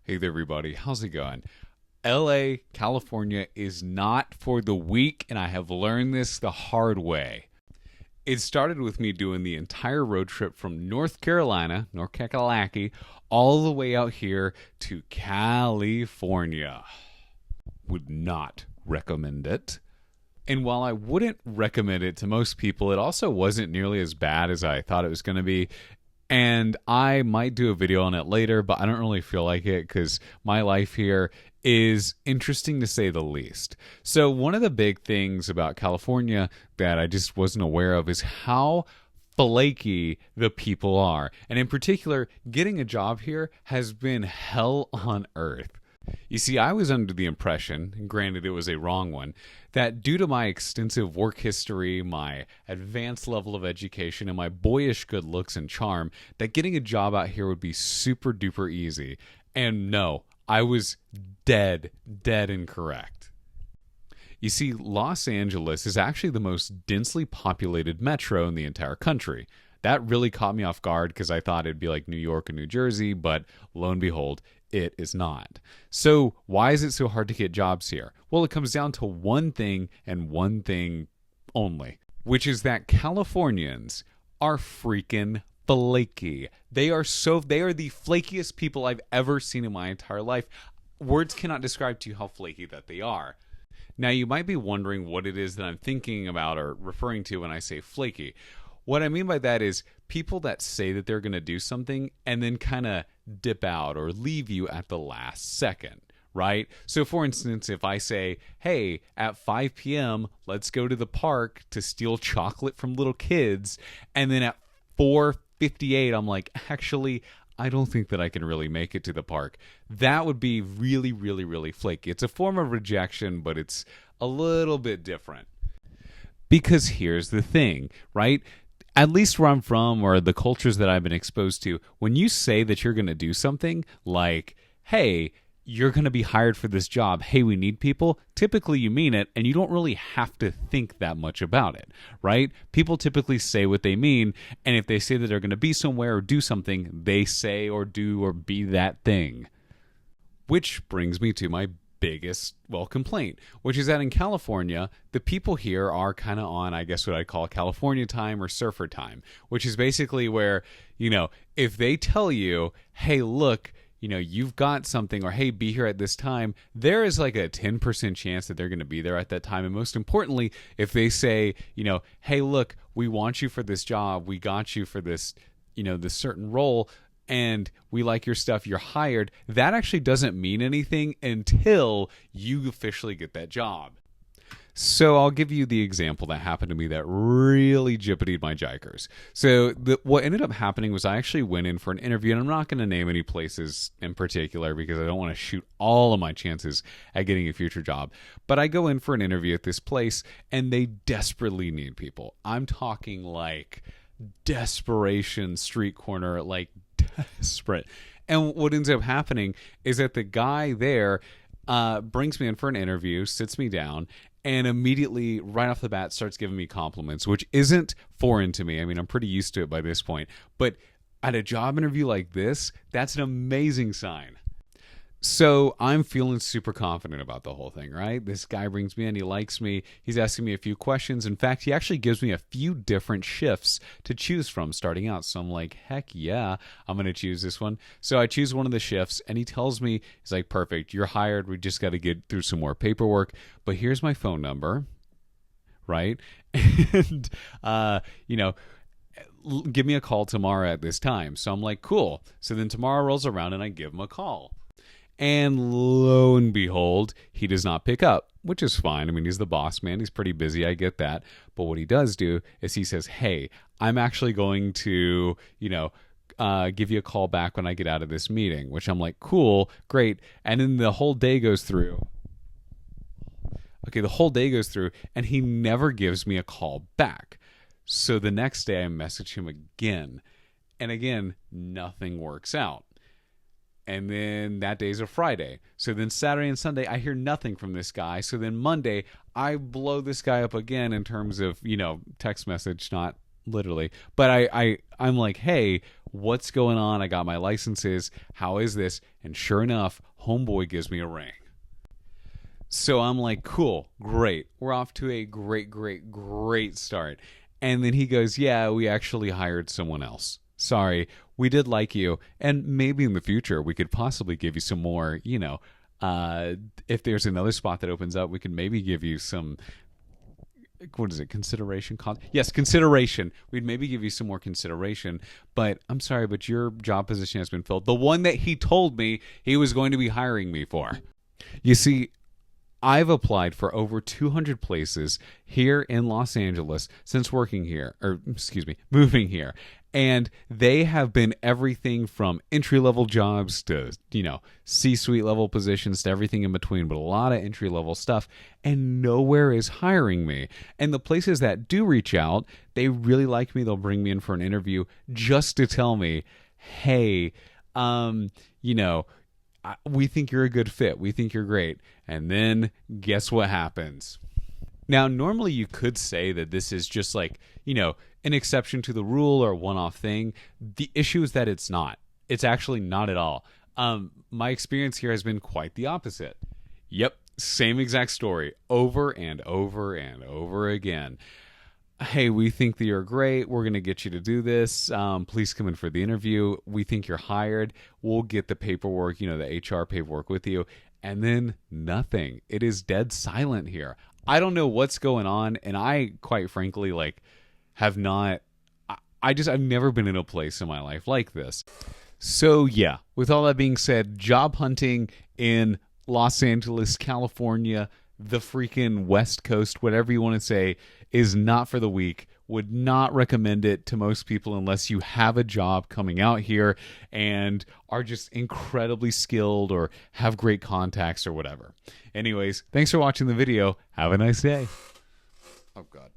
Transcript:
Hey there, everybody. How's it going? LA, California is not for the weak, and I have learned this the hard way. It started with me doing the entire road trip from North Carolina, North Kakalaki, all the way out here to California. Would not recommend it. And while I wouldn't recommend it to most people, it also wasn't nearly as bad as I thought it was going to be. And I might do a video on it later, but I don't really feel like it because my life here is interesting to say the least. So one of the big things about California that I just wasn't aware of is how flaky the people are. And in particular, getting a job here has been hell on earth. You see, I was under the impression, and granted it was a wrong one, that due to my extensive work history, my advanced level of education, and my boyish good looks and charm, that getting a job out here would be super duper easy. And no, I was dead incorrect. You see, Los Angeles is actually the most densely populated metro in the entire country. That really caught me off guard because I thought it'd be like New York and New Jersey, but lo and behold, it is not. So why is it so hard to get jobs here? Well, it comes down to one thing and one thing only, which is that Californians are freaking flaky. They are the flakiest people I've ever seen in my entire life. Words cannot describe to you how flaky that they are. Now, you might be wondering what it is that I'm thinking about or referring to when I say flaky. What I mean by that is people that say that they're going to do something and then kind of dip out or leave you at the last second, right? So for instance, if I say, hey, at 5 p.m., let's go to the park to steal chocolate from little kids, and then at 4:58, I'm like, actually, I don't think that I can really make it to the park. That would be really, really, really flaky. It's a form of rejection, but it's a little bit different. Because here's the thing, right? At least where I'm from or the cultures that I've been exposed to, when you say that you're going to do something like, hey, you're going to be hired for this job, hey, we need people, typically you mean it, and you don't really have to think that much about it, right? People typically say what they mean, and if they say that they're going to be somewhere or do something, they say or do or be that thing. Which brings me to my biggest, complaint, which is that in California, the people here are kind of on, I guess what I call California time or surfer time, which is basically where, if they tell you, hey, look, you've got something, or hey, be here at this time, there is like a 10% chance that they're going to be there at that time. And most importantly, if they say, hey, look, we want you for this job, we got you for this, this certain role, and we like your stuff, you're hired, that actually doesn't mean anything until you officially get that job. So I'll give you the example that happened to me that really jippitied my jikers. So what ended up happening was I actually went in for an interview, and I'm not going to name any places in particular because I don't want to shoot all of my chances at getting a future job. But I go in for an interview at this place, and they desperately need people. I'm talking like desperation, street corner, like desperate. And what ends up happening is that the guy there brings me in for an interview, sits me down, and immediately, right off the bat, starts giving me compliments, which isn't foreign to me. I mean, I'm pretty used to it by this point. But at a job interview like this, that's an amazing sign. So I'm feeling super confident about the whole thing, right? This guy brings me in, he likes me, he's asking me a few questions. In fact, he actually gives me a few different shifts to choose from starting out. So I'm like, heck yeah, I'm going to choose this one. So I choose one of the shifts, and he tells me, he's like, perfect, you're hired. We just got to get through some more paperwork, but here's my phone number, right? And, give me a call tomorrow at this time. So I'm like, cool. So then tomorrow rolls around, and I give him a call. And lo and behold, he does not pick up, which is fine. I mean, he's the boss man. He's pretty busy. I get that. But what he does do is he says, hey, I'm actually going to, give you a call back when I get out of this meeting, which I'm like, cool, great. And then the whole day goes through. And he never gives me a call back. So the next day I message him again. And again, nothing works out. And then that day's a Friday. So then Saturday and Sunday, I hear nothing from this guy. So then Monday, I blow this guy up again in terms of, text message, not literally. But I'm like, hey, what's going on? I got my licenses. How is this? And sure enough, homeboy gives me a ring. So I'm like, cool, great. We're off to a great start. And then he goes, yeah, we actually hired someone else. Sorry, we did like you. And maybe in the future, we could possibly give you some more, if there's another spot that opens up, we could maybe give you some, what is it, consideration? Yes, consideration. We'd maybe give you some more consideration. But I'm sorry, but your job position has been filled. The one that he told me he was going to be hiring me for. You see, I've applied for over 200 places here in Los Angeles since moving here. And they have been everything from entry-level jobs to, C-suite level positions to everything in between, but a lot of entry-level stuff. And nowhere is hiring me. And the places that do reach out, they really like me. They'll bring me in for an interview just to tell me, hey, we think you're a good fit. We think you're great. And then guess what happens? Now, normally you could say that this is just like, an exception to the rule or a one-off thing. The issue is that it's not. It's actually not at all. My experience here has been quite the opposite. Yep, same exact story over and over and over again. Hey, we think that you're great. We're going to get you to do this. Please come in for the interview. We think you're hired. We'll get the paperwork, the HR paperwork with you. And then nothing. It is dead silent here. I don't know what's going on. And I, quite frankly, have not, I've never been in a place in my life like this. So yeah, with all that being said, job hunting in Los Angeles, California, the freaking West Coast, whatever you want to say, is not for the weak. Would not recommend it to most people unless you have a job coming out here and are just incredibly skilled or have great contacts or whatever. Anyways, thanks for watching the video. Have a nice day. Oh, God.